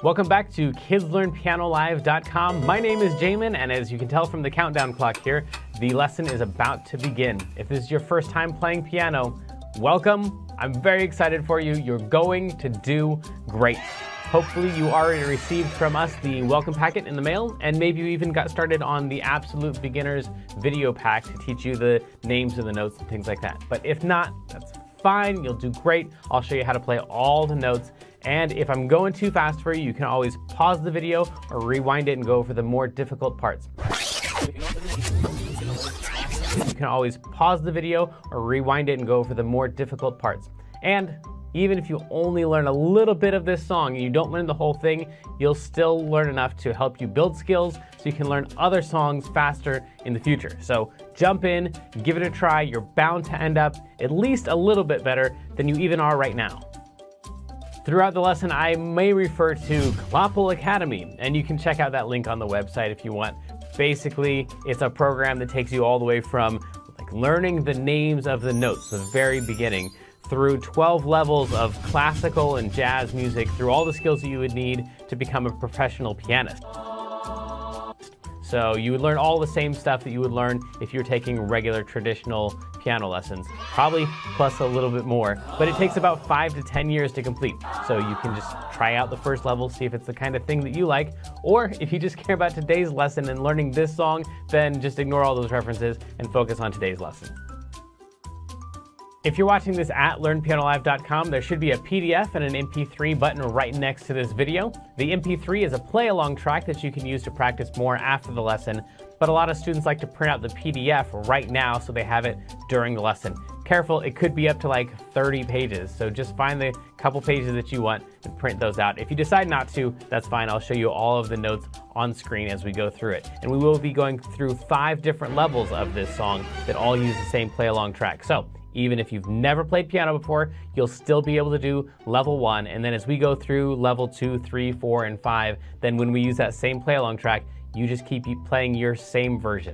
Welcome back to KidsLearnPianoLive.com. My name is Jamin, and as you can tell from the countdown clock here, the lesson is about to begin. If this is your first time playing piano, welcome. I'm very excited for you. You're going to do great. Hopefully you already received from us the welcome packet in the mail, and maybe you even got started on the Absolute Beginners video pack to teach you the names of the notes and things like that. But if not, that's fine. You'll do great. I'll show you how to play all the notes. And if I'm going too fast for you, you can always pause the video or rewind it and go over the more difficult parts. You can always pause the video or rewind it and go over the more difficult parts. And even if you only learn a little bit of this song and you don't learn the whole thing, you'll still learn enough to help you build skills so you can learn other songs faster in the future. So jump in, give it a try. You're bound to end up at least a little bit better than you even are right now. Throughout the lesson, I may refer to Claude Academy, and you can check out that link on the website if you want. Basically, it's a program that takes you all the way from learning the names of the notes, the very beginning, through 12 levels of classical and jazz music, through all the skills that you would need to become a professional pianist. So you would learn all the same stuff that you would learn if you're taking regular traditional piano lessons, probably plus a little bit more, but it takes about 5 to 10 years to complete. So you can just try out the first level, see if it's the kind of thing that you like, or if you just care about today's lesson and learning this song, then just ignore all those references and focus on today's lesson. If you're watching this at LearnPianoLive.com, there should be a PDF and an MP3 button right next to this video. The MP3 is a play-along track that you can use to practice more after the lesson, but a lot of students like to print out the PDF right now so they have it during the lesson. Careful, it could be up to like 30 pages, so just find the couple pages that you want and print those out. If you decide not to, that's fine. I'll show you all of the notes on screen as we go through it. And we will be going through 5 different levels of this song that all use the same play-along track. So even if you've never played piano before, you'll still be able to do level 1. And then as we go through level 2, 3, 4, and 5, then when we use that same play-along track, you just keep playing your same version.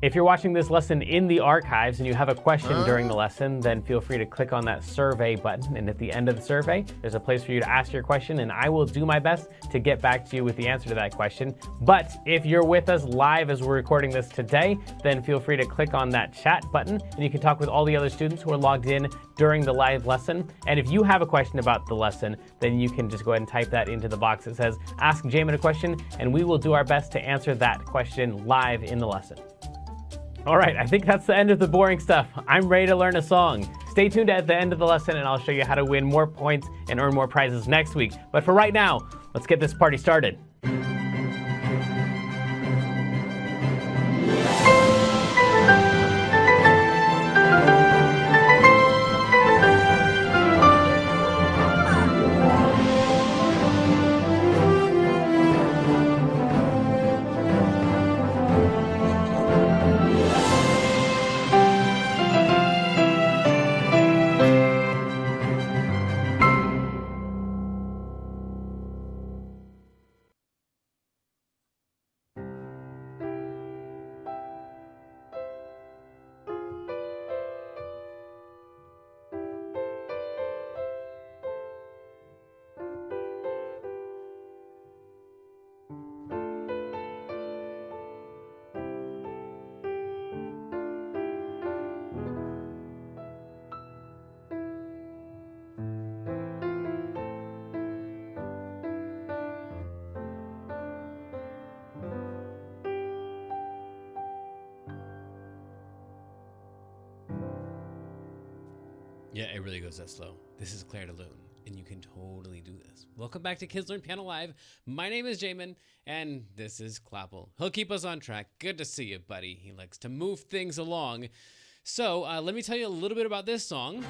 If you're watching this lesson in the archives and you have a question during the lesson, then feel free to click on that survey button. And at the end of the survey, there's a place for you to ask your question, and I will do my best to get back to you with the answer to that question. But if you're with us live as we're recording this today, then feel free to click on that chat button, and you can talk with all the other students who are logged in during the live lesson. And if you have a question about the lesson, then you can just go ahead and type that into the box that says, Ask Jamin a Question, and we will do our best to answer that question live in the lesson. All right, I think that's the end of the boring stuff. I'm ready to learn a song. Stay tuned at the end of the lesson and I'll show you how to win more points and earn more prizes next week. But for right now, let's get this party started. Yeah, it really goes that slow. This is Clair De Lune, and you can totally do this. Welcome back to Kids Learn Piano Live. My name is Jamin, and this is Clapple. He'll keep us on track. Good to see you, buddy. He likes to move things along. So let me tell you a little bit about this song.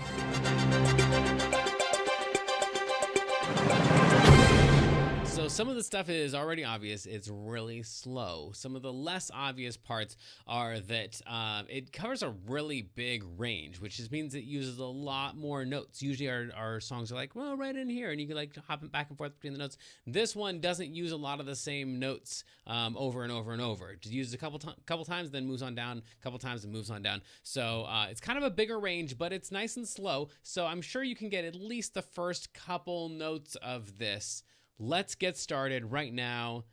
So some of the stuff is already obvious. It's really slow. Some of the less obvious parts are that it covers a really big range, which just means it uses a lot more notes. Usually our songs are like, well, right in here, and you can like hop back and forth between the notes. This one doesn't use a lot of the same notes over and over and over. It just uses a couple times, then moves on down, a couple times and moves on down. So it's kind of a bigger range, but it's nice and slow. So I'm sure you can get at least the first couple notes of this. Let's get started right now.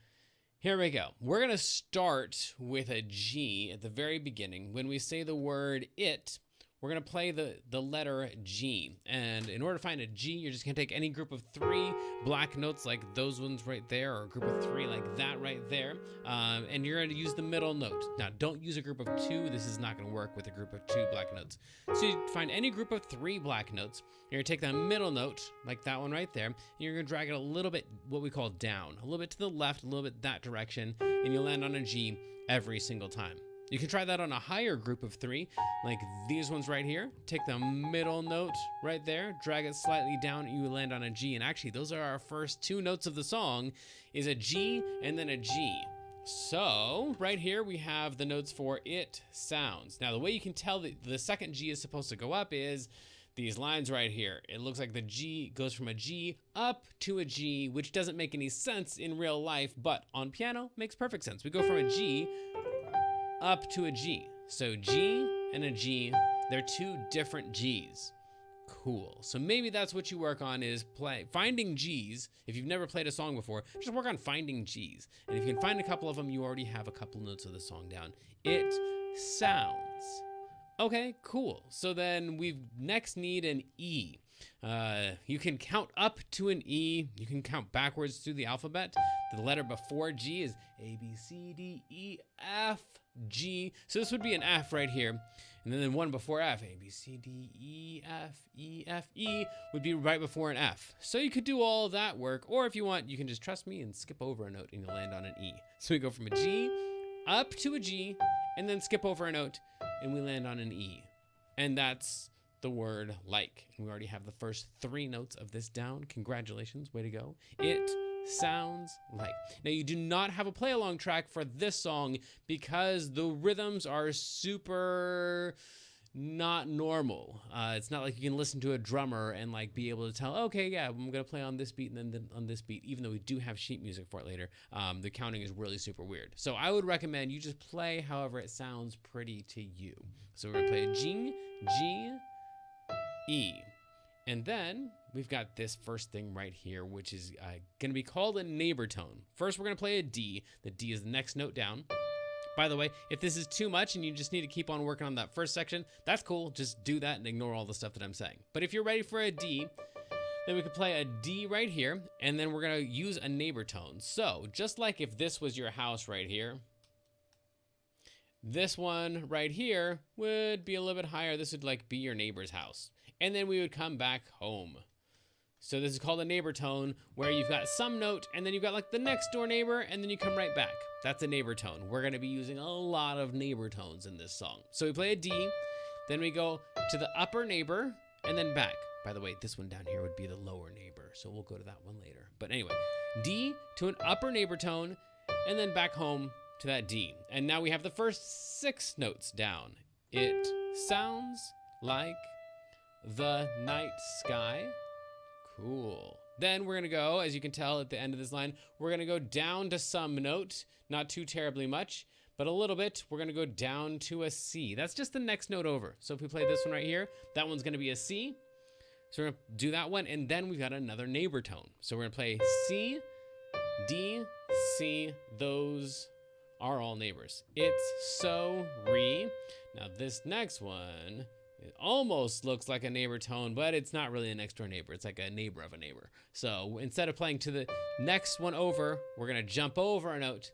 Here we go. We're going to start with a G at the very beginning. When we say the word it, we're going to play the letter G. And in order to find a G, you're just going to take any group of 3 black notes like those ones right there, or a group of 3 like that right there. And you're going to use the middle note. Now, don't use a group of 2. This is not going to work with a group of 2 black notes. So you find any group of 3 black notes. You're going to take that middle note, like that one right there, and you're going to drag it a little bit, what we call down, a little bit to the left, a little bit that direction, and you'll land on a G every single time. You can try that on a higher group of 3, like these ones right here. Take the middle note right there, drag it slightly down, and you land on a G. And actually, those are our first 2 notes of the song, is a G and then a G. So right here, we have the notes for it sounds. Now, the way you can tell that the second G is supposed to go up is these lines right here. It looks like the G goes from a G up to a G, which doesn't make any sense in real life, but on piano makes perfect sense. We go from a G up to a G. So G and a G, they're 2 different Gs. Cool. So maybe that's what you work on, is finding Gs. If you've never played a song before, just work on finding Gs. And if you can find a couple of them, you already have a couple notes of the song down. It sounds. Okay, cool. So then we next need an E. You can count up to an E. You can count backwards through the alphabet. The letter before G is A, B, C, D, E, F, G. So this would be an F right here. And then the one before F, A, B, C, D, E, F, E would be right before an F. So you could do all that work, or if you want, you can just trust me and skip over a note and you'll land on an E. So we go from a G up to a G, and then skip over a note, and we land on an E. And that's the word like. And we already have the first 3 notes of this down. Congratulations, way to go. It sounds like. Now, you do not have a play along track for this song because the rhythms are super not normal. It's not like you can listen to a drummer and like be able to tell, okay, yeah, I'm gonna play on this beat and then on this beat, even though we do have sheet music for it later. The counting is really super weird. So I would recommend you just play however it sounds pretty to you. So we're gonna play a G, G, E. And then we've got this first thing right here, which is gonna be called a neighbor tone. First, we're gonna play a D. The D is the next note down. By the way, if this is too much and you just need to keep on working on that first section, that's cool. Just do that and ignore all the stuff that I'm saying. But if you're ready for a D, then we could play a D right here, and then we're gonna use a neighbor tone. So just like if this was your house right here, this one right here would be a little bit higher. This would like be your neighbor's house. And then we would come back home. So this is called a neighbor tone, where you've got some note and then you've got like the next door neighbor and then you come right back. That's a neighbor tone. We're gonna be using a lot of neighbor tones in this song. So we play a D, then we go to the upper neighbor and then back. By the way, this one down here would be the lower neighbor. So we'll go to that one later. But anyway, D to an upper neighbor tone and then back home to that D. And now we have the first 6 notes down. It sounds like the night sky. Cool. Then we're going to go, as you can tell at the end of this line, we're going to go down to some note, not too terribly much, but a little bit. We're going to go down to a C. That's just the next note over. So if we play this one right here, that one's going to be a C. So we're going to do that one, and then we've got another neighbor tone. So we're going to play C, D, C. Those are all neighbors. It's so re. Now this next one, it almost looks like a neighbor tone, but it's not really a next door neighbor. It's like a neighbor of a neighbor. So instead of playing to the next one over, we're gonna jump over a note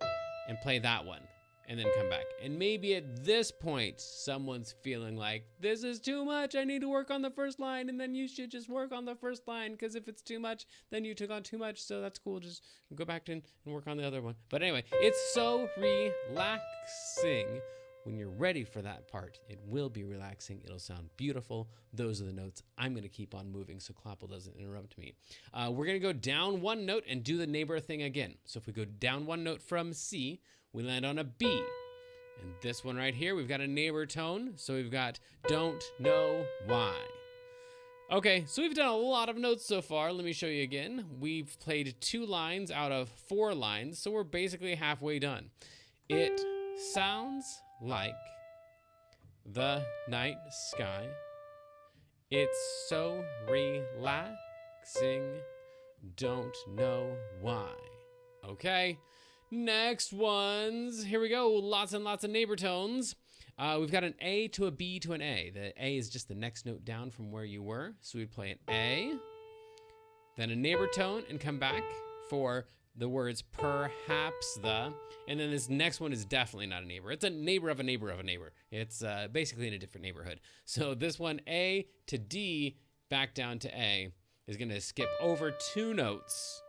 and play that one and then come back. And maybe at this point, someone's feeling like, this is too much. I need to work on the first line. And then you should just work on the first line, because if it's too much, then you took on too much. So that's cool. Just go back and work on the other one. But anyway, it's so relaxing when you're ready for that part, it will be relaxing. It'll sound beautiful. Those are the notes. I'm going to keep on moving so Clapple doesn't interrupt me. We're going to go down one note and do the neighbor thing again. So if we go down one note from C, we land on a B. And this one right here, we've got a neighbor tone. So we've got don't know why. Okay, so we've done a lot of notes so far. Let me show you again. We've played 2 lines out of 4 lines, so we're basically halfway done. It sounds like the night sky. It's so relaxing. Don't know why. Okay, next ones. Here we go. Lots and lots of neighbor tones. We've got an A to a B to an A. The A is just the next note down from where you were. So we'd play an A, then a neighbor tone, and come back for the words perhaps the, and then this next one is definitely not a neighbor. It's a neighbor of a neighbor of a neighbor. It's basically in a different neighborhood. So this one, A to D, back down to A, is going to skip over 2 notes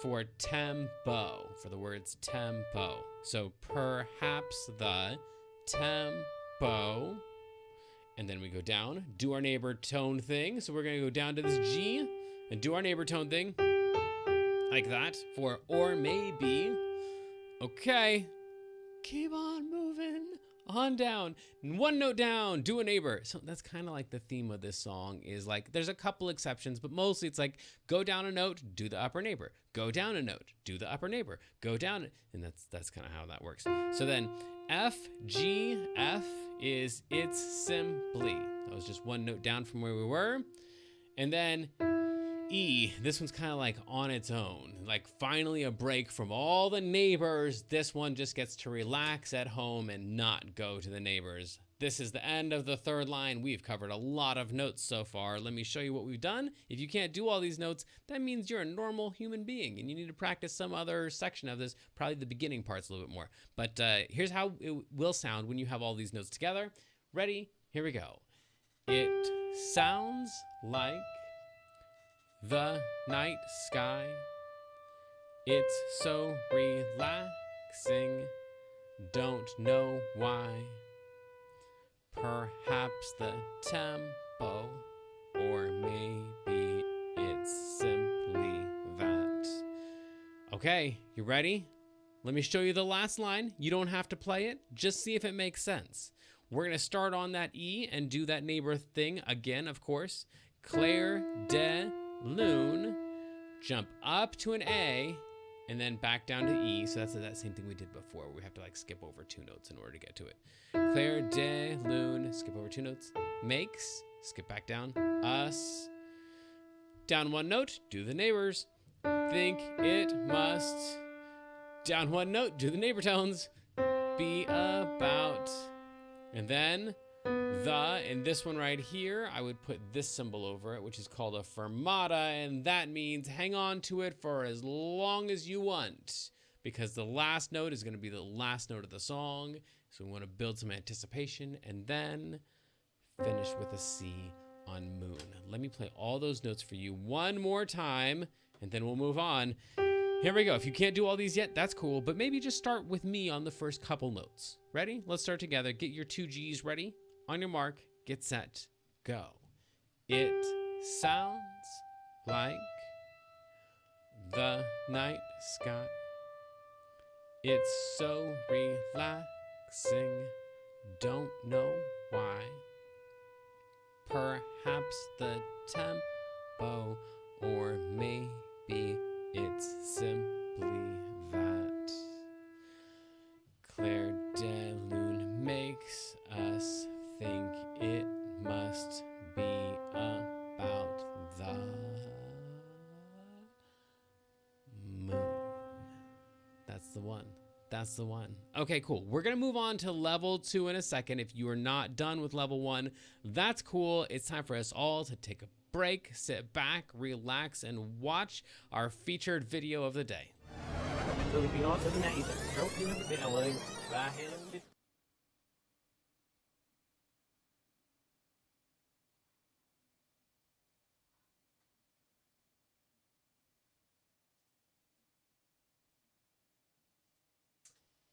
for tempo, for the words tempo. So perhaps the tempo, and then we go down, do our neighbor tone thing. So we're going to go down to this G and do our neighbor tone thing like that for or maybe. Okay, keep on moving on down, 1 note down, do a neighbor. So that's kind of like the theme of this song is like, there's a couple exceptions, but mostly it's like go down a note, do the upper neighbor, go down a note, do the upper neighbor, go down, and that's kind of how that works. So then F, G, F is it's simply. That was just 1 note down from where we were. And then E, this one's kind of like on its own, like finally a break from all the neighbors. This one just gets to relax at home and not go to the neighbors. This is the end of the 3rd line. We've covered a lot of notes so far. Let me show you what we've done. If you can't do all these notes, that means you're a normal human being and you need to practice some other section of this, probably the beginning parts a little bit more. But here's how it will sound when you have all these notes together. Ready? Here we go. It sounds like the night sky. It's so relaxing. Don't know why. Perhaps the tempo, or maybe it's simply that. Okay, you ready? Let me show you the last line. You don't have to play it. Just see if it makes sense. We're going to start on that E and do that neighbor thing again, of course. Clair De Lune, jump up to an A, and then back down to E. So that's that same thing we did before. We have to like skip over 2 notes in order to get to it. Clair De Lune, skip over 2 notes. Makes, skip back down. Us, down 1 note, do the neighbors. Think it must, down 1 note, do the neighbor tones. Be about, and then the, and this one right here, I would put this symbol over it, which is called a fermata, and that means hang on to it for as long as you want, because the last note is going to be the last note of the song, so we want to build some anticipation, and then finish with a C on moon. Let me play all those notes for you 1 more time, and then we'll move on. Here we go. If you can't do all these yet, that's cool, but maybe just start with me on the first couple notes. Ready? Let's start together. Get your 2 Gs ready. On your mark, get set, go. It sounds like the night sky. It's so relaxing, don't know why. Perhaps the tempo, or maybe it's simply that. Clair De Lune makes us think it must be about the moon. That's the one. That's the one. Okay, cool. We're going to move on to level 2 in a second. If you are not done with level 1, that's cool. It's time for us all to take a break, sit back, relax, and watch our featured video of the day.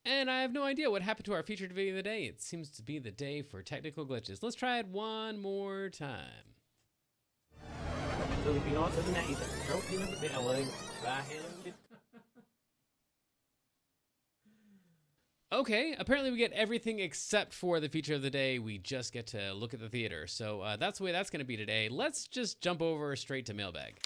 And I have no idea what happened to our featured video of the day. It seems to be the day for technical glitches. Let's try it one more time. Okay, apparently we get everything except for the feature of the day. We just get to look at the theater. So that's the way that's going to be today. Let's just jump over straight to mailbag.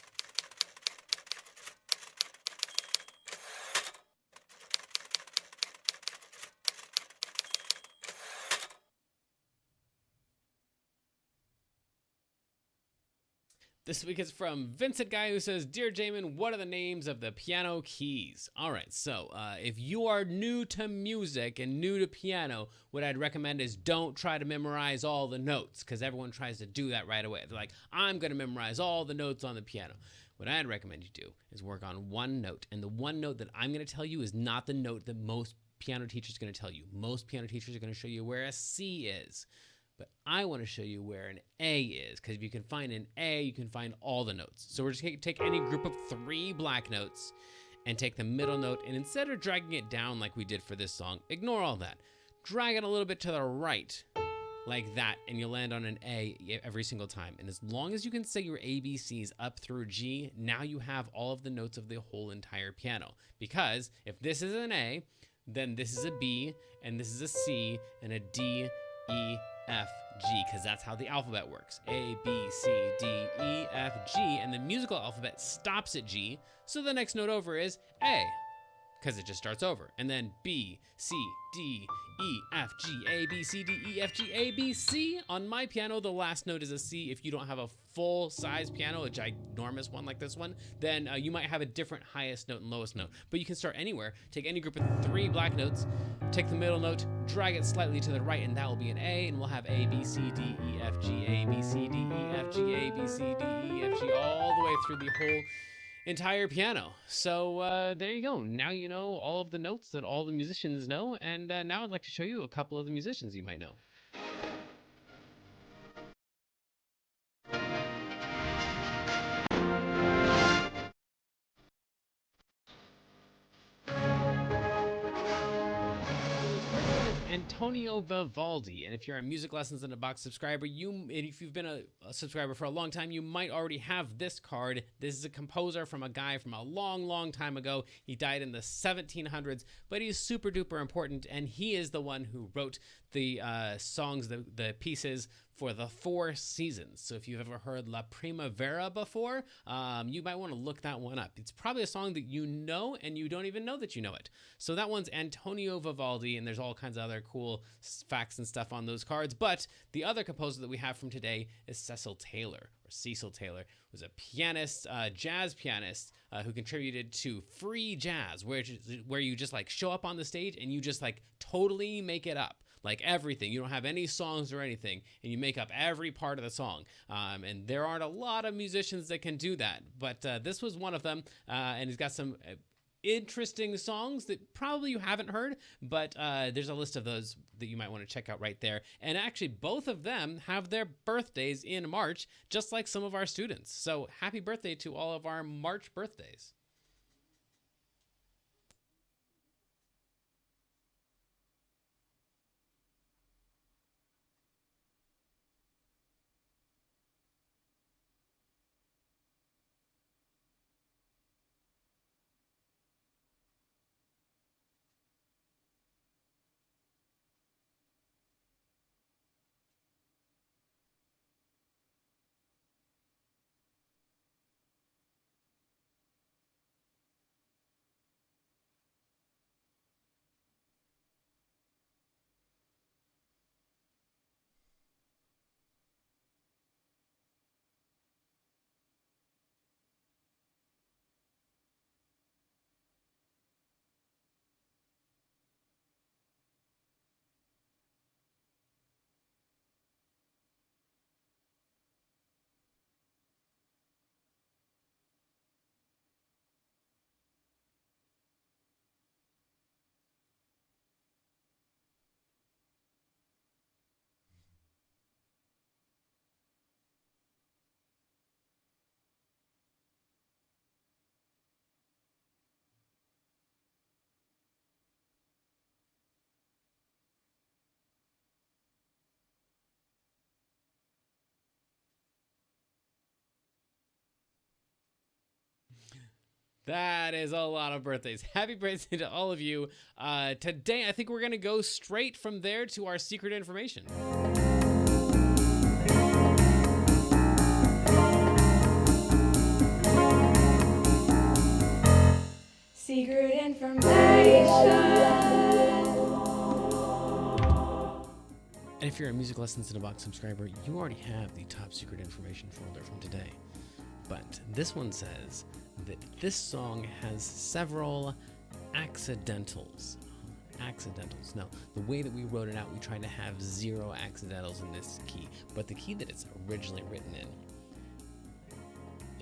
This week is from Vincent Guy, who says, Dear Jamin, what are the names of the piano keys? All right, so if you are new to music and new to piano, what I'd recommend is don't try to memorize all the notes, because everyone tries to do that right away. They're like, I'm going to memorize all the notes on the piano. What I'd recommend you do is work on one note, and the one note that I'm going to tell you is not the note that most piano teachers are going to tell you. Most piano teachers are going to show you where a C is. But I want to show you where an A is, because if you can find an A, you can find all the notes. So we're just going to take any group of 3 black notes and take the middle note, and instead of dragging it down like we did for this song, ignore all that. Drag it a little bit to the right, like that, and you'll land on an A every single time. And as long as you can say your ABCs up through G, now you have all of the notes of the whole entire piano. Because if this is an A, then this is a B, and this is a C, and a D, E, F, G, because that's how the alphabet works. A, B, C, D, E, F, G, and the musical alphabet stops at G, so the next note over is A, because it just starts over. And then B, C, D, E, F, G, A, B, C, D, E, F, G, A, B, C. On my piano, the last note is a C. If you don't have a full-size piano, a ginormous one like this one, then you might have a different highest note and lowest note. But you can start anywhere. Take any group of 3 black notes, take the middle note, drag it slightly to the right, and that will be an A, and we'll have A, B, C, D, E, F, G, A, B, C, D, E, F, G, A, B, C, D, E, F, G, all the way through the whole entire piano. So there you go. Now you know all of the notes that all the musicians know, and now I'd like to show you a couple of the musicians you might know. Antonio Vivaldi, and if you're a Music Lessons in a Box subscriber, if you've been a subscriber for a long time, you might already have this card. This is a composer from a guy from a long time ago. He died in the 1700s, but he's super duper important, and he is the one who wrote the songs, the pieces for the 4 seasons. So if you've ever heard La Primavera before, you might want to look that one up. It's probably a song that you know and you don't even know that you know it. So that one's Antonio Vivaldi, and there's all kinds of other cool facts and stuff on those cards. But the other composer that we have from today is Cecil Taylor, or Cecil Taylor, was a pianist, jazz pianist, who contributed to free jazz, where you just like show up on the stage and you just like totally make it up. Like everything. You don't have any songs or anything, and you make up every part of the song. And there aren't a lot of musicians that can do that, but this was one of them, and he's got some interesting songs that probably you haven't heard, but there's a list of those that you might want to check out right there. And actually, both of them have their birthdays in March, just like some of our students. So happy birthday to all of our March birthdays. That is a lot of birthdays. Happy birthday to all of you. Today, I think we're going to go straight from there to our secret information. Secret information. And if you're a Music Lessons in a Box subscriber, you already have the top secret information folder from today. But this one says that this song has several accidentals. Accidentals. Now, the way that we wrote it out, we tried to have 0 accidentals in this key. But the key that it's originally written in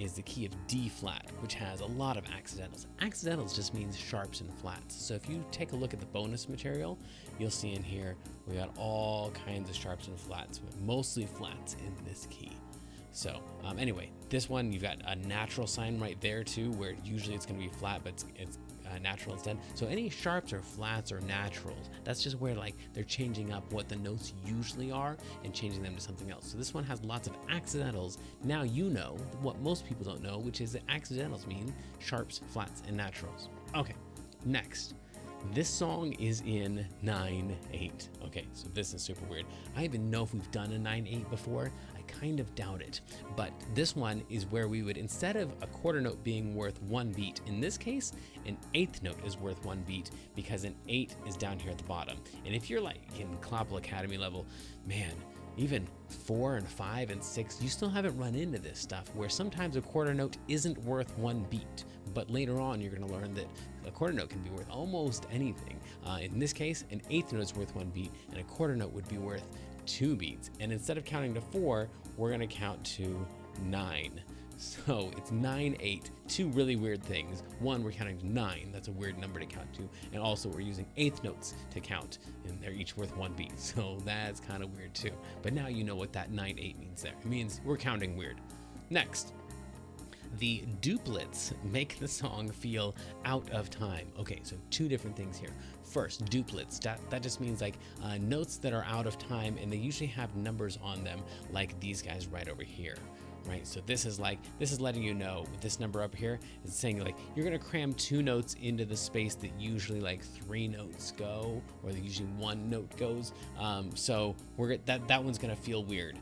is the key of D flat, which has a lot of accidentals. Accidentals just means sharps and flats. So if you take a look at the bonus material, you'll see in here we got all kinds of sharps and flats, but mostly flats in this key. So anyway, this one you've got a natural sign right there too, where usually it's going to be flat, but it's natural instead. So any sharps or flats or naturals, that's just where like they're changing up what the notes usually are and changing them to something else. So this one has lots of accidentals. Now you know what most people don't know, which is that accidentals mean sharps, flats, and naturals. Okay, next. This song is in 9/8. Okay, so this is super weird. I even know if we've done a 9/8 before. I kind of doubt it. But this one is where we would, instead of a quarter note being worth 1 beat, in this case, an 8th note is worth 1 beat because an 8 is down here at the bottom. And if you're like in Clapple Academy level, man, even 4 and 5 and 6, you still haven't run into this stuff where sometimes a quarter note isn't worth 1 beat. But later on, you're going to learn that a quarter note can be worth almost anything. In this case, an 8th note is worth 1 beat, and a quarter note would be worth 2 beats. And instead of counting to 4, we're going to count to 9. So it's 9/8, 2 really weird things. One, we're counting to 9. That's a weird number to count to. And also we're using 8th notes to count, and they're each worth 1 beat. So that's kind of weird too. But now you know what that 9/8 means there. It means we're counting weird. Next. The duplets make the song feel out of time. Okay, so 2 different things here. First, duplets. That just means like notes that are out of time, and they usually have numbers on them, like these guys right over here. Right, so this is letting you know with this number up here, it's saying like you're gonna cram 2 notes into the space that usually like 3 notes go, or that usually 1 note goes. So that one's gonna feel weird.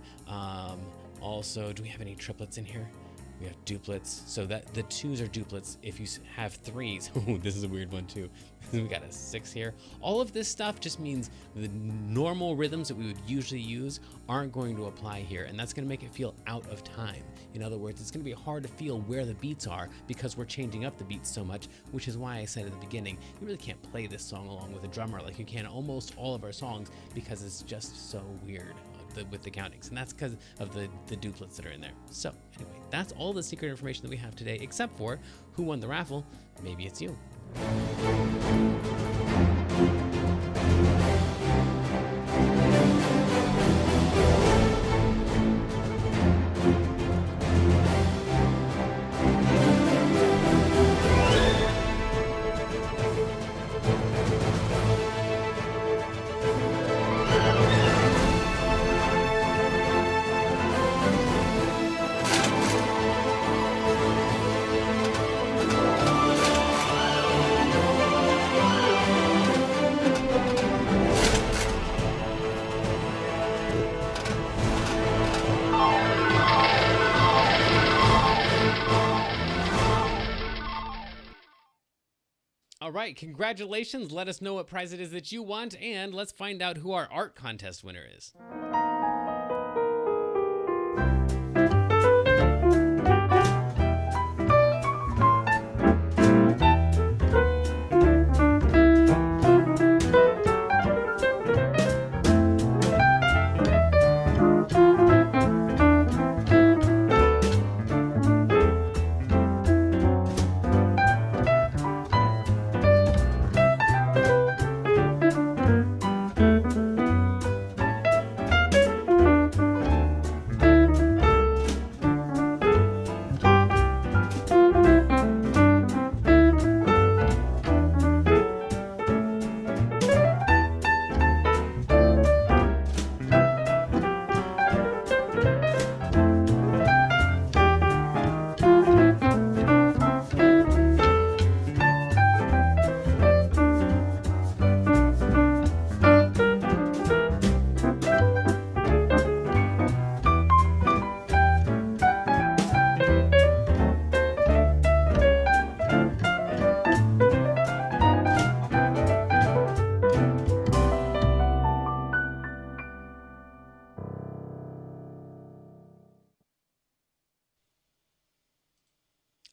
Also, do we have any triplets in here? We have duplets, so that the 2s are duplets. If you have 3s, oh, this is a weird one too. We got a 6 here. All of this stuff just means the normal rhythms that we would usually use aren't going to apply here, and that's gonna make it feel out of time. In other words, it's gonna be hard to feel where the beats are because we're changing up the beats so much, which is why I said at the beginning, you really can't play this song along with a drummer like you can almost all of our songs because it's just so weird with the countings, and that's because of the duplets that are in there. So anyway, that's all the secret information that we have today, except for who won the raffle. Maybe it's you. All right, congratulations. Let us know what prize it is that you want, and let's find out who our art contest winner is.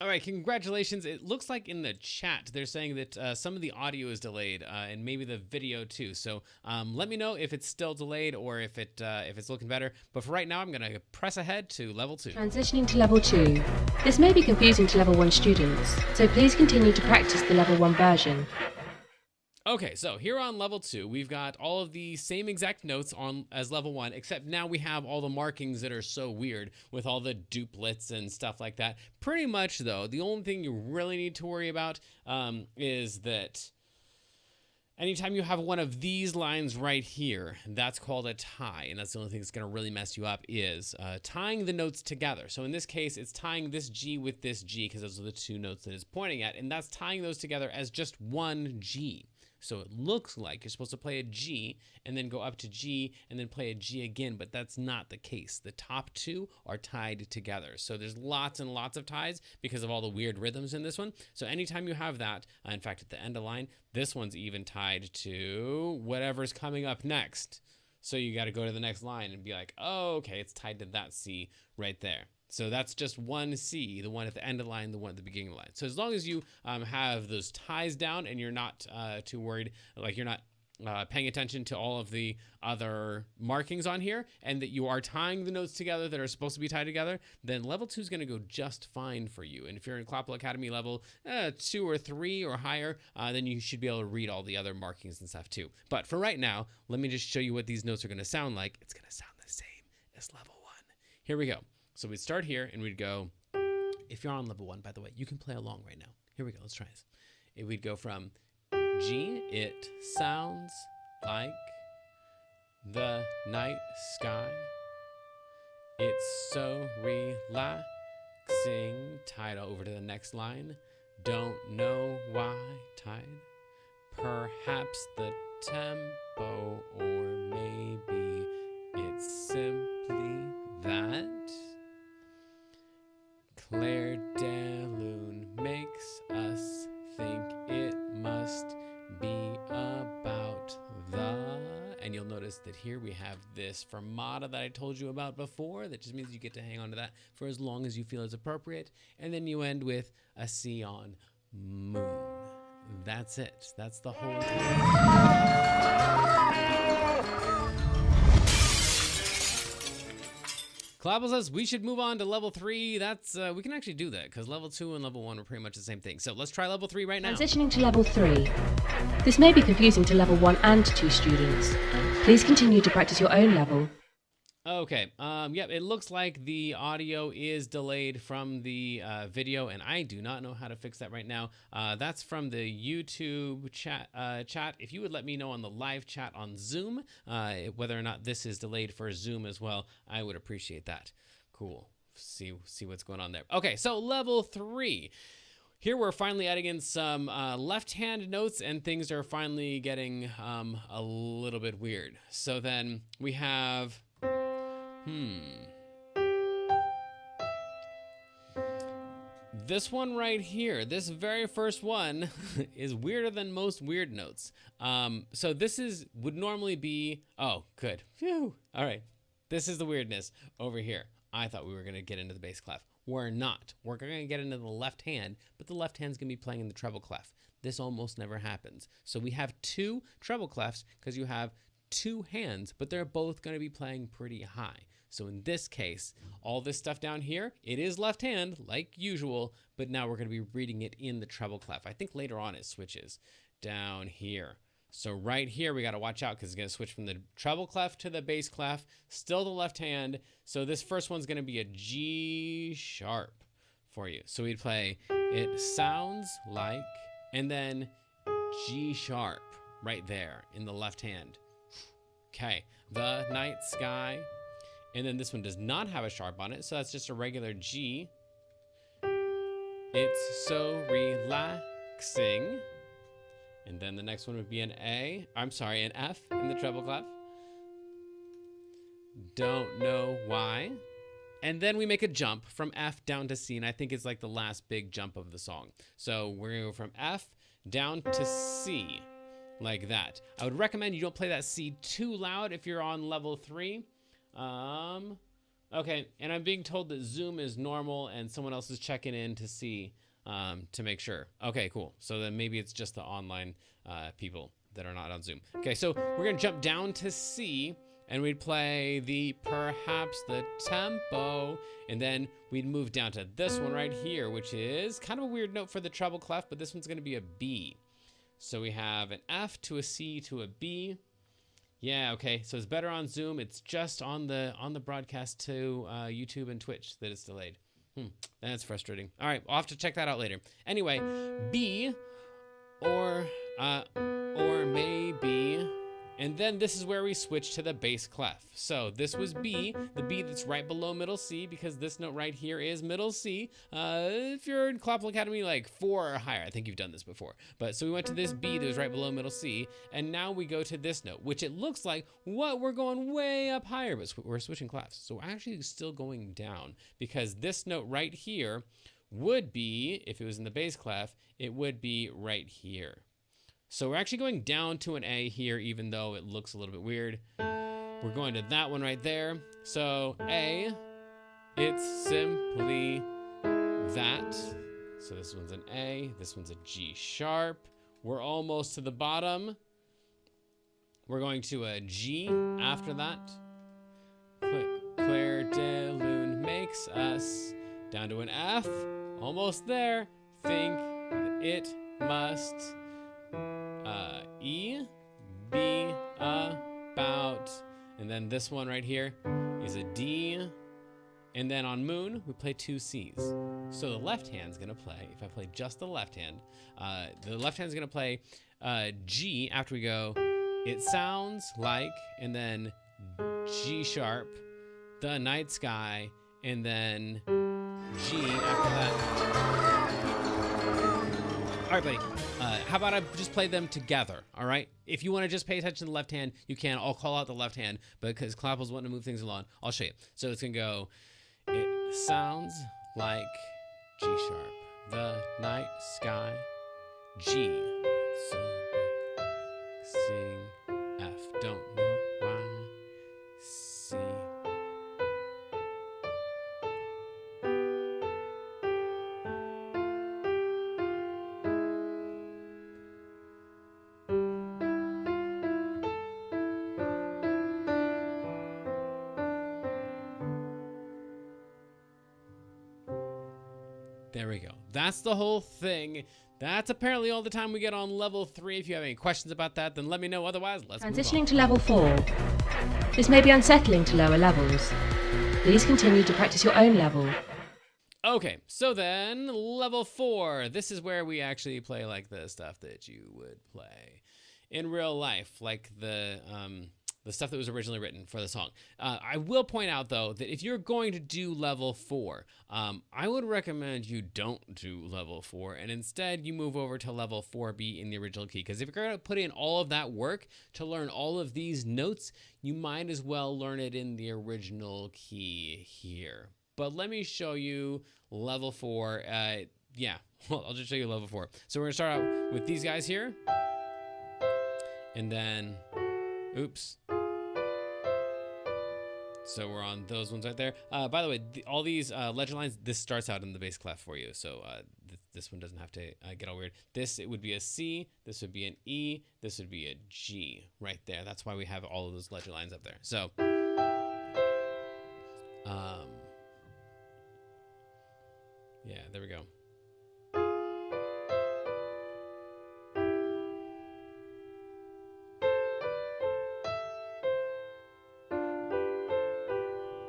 All right, congratulations. It looks like in the chat they're saying that some of the audio is delayed and maybe the video too. So let me know if it's still delayed or if it's looking better. But for right now, I'm going to press ahead to level 2. Transitioning to level 2. This may be confusing to level 1 students, so please continue to practice the level 1 version. Okay, so here on level 2, we've got all of the same exact notes on as level 1, except now we have all the markings that are so weird with all the duplets and stuff like that. Pretty much, though, the only thing you really need to worry about is that anytime you have one of these lines right here, that's called a tie, and that's the only thing that's going to really mess you up is tying the notes together. So in this case, it's tying this G with this G because those are the two notes that it's pointing at, and that's tying those together as just one G. So it looks like you're supposed to play a G and then go up to G and then play a G again, but that's not the case. The top two are tied together. So there's lots and lots of ties because of all the weird rhythms in this one. So anytime you have that, in fact, at the end of line, this one's even tied to whatever's coming up next. So you got to go to the next line and be like, oh, okay, it's tied to that C right there. So that's just one C, the one at the end of the line, the one at the beginning of the line. So as long as you have those ties down and you're not too worried, like you're not paying attention to all of the other markings on here, and that you are tying the notes together that are supposed to be tied together, then level 2 is going to go just fine for you. And if you're in Clapple Academy level 2 or 3 or higher, then you should be able to read all the other markings and stuff too. But for right now, let me just show you what these notes are going to sound like. It's going to sound the same as level 1. Here we go. So we'd start here and we'd go, if you're on level 1, by the way, you can play along right now. Here we go, let's try this. We'd go from G, it sounds like the night sky. It's so relaxing. Tied over to the next line. Don't know why tied. Perhaps the tempo, or maybe it's simply that. Clair De Lune makes us think it must be about the... And you'll notice that here we have this fermata that I told you about before. That just means you get to hang on to that for as long as you feel is appropriate. And then you end with a C on moon. That's it. That's the whole thing. Clapple says we should move on to level 3. That's we can actually do that because level 2 and level 1 are pretty much the same thing. So let's try level 3 right now. Transitioning to level 3. This may be confusing to level 1 and 2 students. Please continue to practice your own level. Okay, yep, it looks like the audio is delayed from the video, and I do not know how to fix that right now. That's from the YouTube chat. If you would let me know on the live chat on Zoom, whether or not this is delayed for Zoom as well, I would appreciate that. Cool. See what's going on there. Okay, so level 3. Here we're finally adding in some left-hand notes, and things are finally getting a little bit weird. So then we have... This one right here, this very first one is weirder than most weird notes. So this would normally be, oh, good. Phew. All right. This is the weirdness over here. I thought we were going to get into the bass clef. We're not. We're going to get into the left hand, but the left hand's going to be playing in the treble clef. This almost never happens. So we have 2 treble clefs because you have 2 hands, but they're both going to be playing pretty high. So in this case, all this stuff down here, it is left hand like usual, but now we're going to be reading it in the treble clef. I think later on it switches down here. So right here, we got to watch out because it's going to switch from the treble clef to the bass clef, still the left hand. So this first one's going to be a G sharp for you. So we'd play it sounds like, and then G sharp right there in the left hand. Okay, the night sky. And then this one does not have a sharp on it, so that's just a regular G. It's so relaxing. And then the next one would be an F in the treble clef. Don't know why. And then we make a jump from F down to C, and I think it's like the last big jump of the song. So we're gonna go from F down to C, like that. I would recommend you don't play that C too loud if you're on level 3. Okay, and I'm being told that Zoom is normal and someone else is checking in to see, to make sure. Okay, cool. So then maybe it's just the online people that are not on Zoom. Okay, so we're gonna jump down to C, and we'd play perhaps the tempo, and then we'd move down to this one right here, which is kind of a weird note for the treble clef, but this one's gonna be a B. So we have an F to a C to a B. Yeah, okay, so it's better on Zoom. It's just on the broadcast to YouTube and Twitch that it's delayed. That's frustrating. All right, I'll have to check that out later. Anyway, B or maybe, and then this is where we switch to the bass clef. So this was B, the B that's right below middle C, because this note right here is middle C. If you're in Clapple Academy like 4 or higher, I think you've done this before. But so we went to this B that was right below middle C, and now we go to this note, which it looks like, what, we're going way up higher, but we're switching clefs. So we're actually still going down, because this note right here would be, if it was in the bass clef, it would be right here. So we're actually going down to an A here, even though it looks a little bit weird. We're going to that one right there. So A, it's simply that. So this one's an A, this one's a G sharp. We're almost to the bottom. We're going to a G after that. Clair De Lune makes us down to an F, almost there. Think it must E, B, about, and then this one right here is a D, and then on Moon, we play 2 Cs. So the left hand's gonna play, if I play just the left hand, the left hand's gonna play G after we go, it sounds like, and then G sharp, the night sky, and then G after that. All right, buddy. How about I just play them together, all right? If you want to just pay attention to the left hand, you can. I'll call out the left hand, but because Clapple's wanting to move things along, I'll show you. So it's going to go, it sounds like G sharp, the night sky, G, so sing, F, don't know why, C. There we go. That's the whole thing. That's apparently all the time we get on level 3. If you have any questions about that, then let me know. Otherwise, let's move on. Transitioning to level 4. This may be unsettling to lower levels. Please continue to practice your own level. Okay, so then level 4. This is where we actually play like the stuff that you would play in real life, like the stuff that was originally written for the song. I will point out, though, that if you're going to do level 4, I would recommend you don't do level 4, and instead you move over to level 4B in the original key. Because if you're going to put in all of that work to learn all of these notes, you might as well learn it in the original key here. But let me show you level 4. Yeah, well, I'll just show you level 4. So we're going to start out with these guys here. And then, oops. So we're on those ones right there. By the way, all these legend lines, this starts out in the bass clef for you. So this one doesn't have to get all weird. This, it would be a C. This would be an E. This would be a G right there. That's why we have all of those legend lines up there. So, yeah, there we go.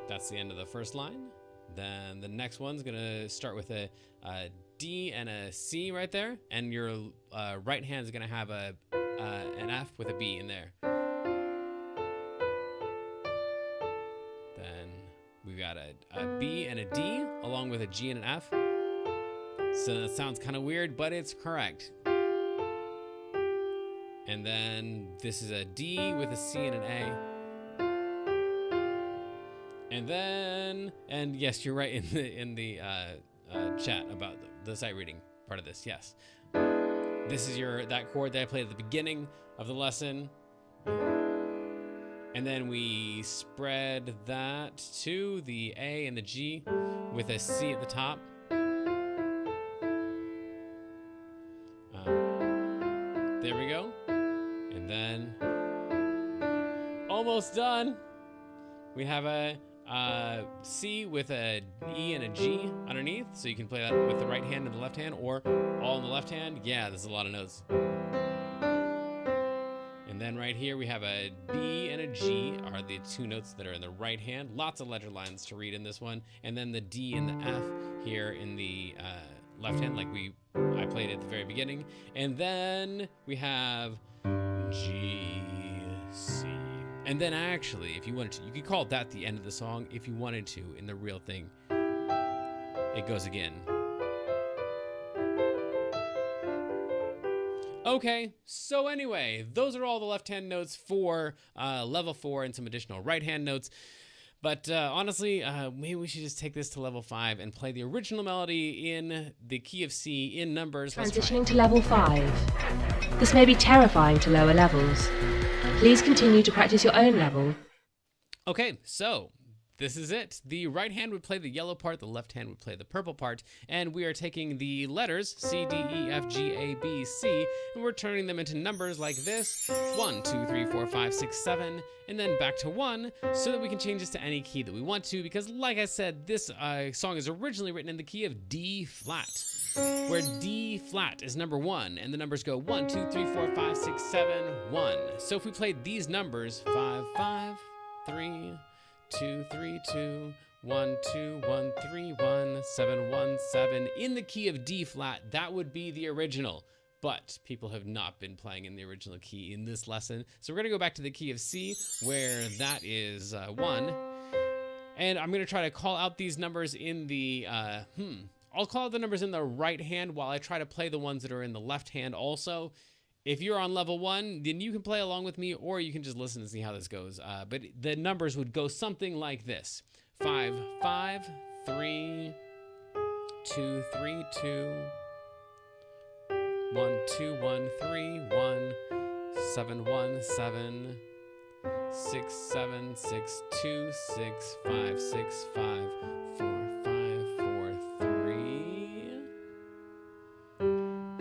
That's the end of the first line. Then the next one's gonna start with a D and a C right there, and your right hand's gonna have an F with a B in there. Then we've got a B and a D along with a G and an F. So that sounds kind of weird, but it's correct. And then this is a D with a C and an A. And then, and yes, you're right in the chat about the sight reading part of this. Yes, this is that chord that I played at the beginning of the lesson. And then we spread that to the A and the G with a C at the top. There we go. And then almost done. We have a C with a E and a G underneath, so you can play that with the right hand and the left hand, or all in the left hand. Yeah, there's a lot of notes. And then right here we have a B and a G are the two notes that are in the right hand. Lots of ledger lines to read in this one. And then the D and the F here in the left hand, like I played at the very beginning. And then we have G, C. And then actually, if you wanted to, you could call that the end of the song if you wanted to. In the real thing, it goes again. Okay, so anyway, those are all the left-hand notes for level 4 and some additional right-hand notes. But honestly, maybe we should just take this to level 5 and play the original melody in the key of C in numbers. Transitioning to level 5. This may be terrifying to lower levels. Please continue to practice your own level. Okay, so this is it. The right hand would play the yellow part, the left hand would play the purple part, and we are taking the letters C, D, E, F, G, A, B, C, and we're turning them into numbers like this: 1, 2, 3, 4, 5, 6, 7, and then back to 1, so that we can change this to any key that we want to, because like I said, this song is originally written in the key of D flat, where D flat is number 1, and the numbers go 1, 2, 3, 4, 5, 6, 7, 1. So if we played these numbers, 5, 5, 3, 2, 3, 2, 1, 2, 1, 3, 1, 7, 1, 7, in the key of D flat, that would be the original. But people have not been playing in the original key in this lesson. So we're going to go back to the key of C, where that is 1. And I'm going to try to call out these numbers in the, I'll call out the numbers in the right hand while I try to play the ones that are in the left hand also. If you're on level 1, then you can play along with me, or you can just listen and see how this goes. But the numbers would go something like this: 5, 5, 3, 2, 3, 2, 1, 2, 1, 3, 1, 7, 1, 7, 6, 7, 6, 2, 6, 5, 6, 5, 4, 5, 4, 3,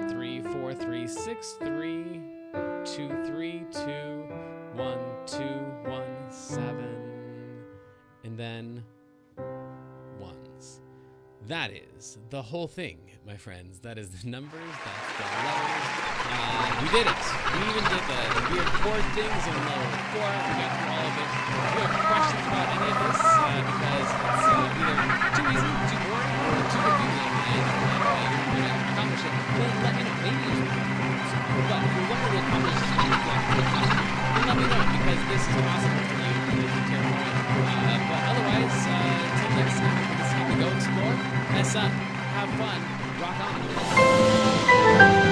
3, 4, 3, 6, 3, 2, 3, 2, 1, 2, 1, 7, and then ones. That is the whole thing, my friends. That is the numbers, that's the levels. We did it. We even did the weird chord things in level 4. We got through all of it. If you have questions about any of this, because it's either too easy, too boring, or too confusing, and you're going to accomplish it, then let me know. Maybe it's but if you're wanting to accomplish anything like this, then let me know, because this is possible for you if you care for it. But otherwise, until next time, it's time to go explore. Have fun. Rock on.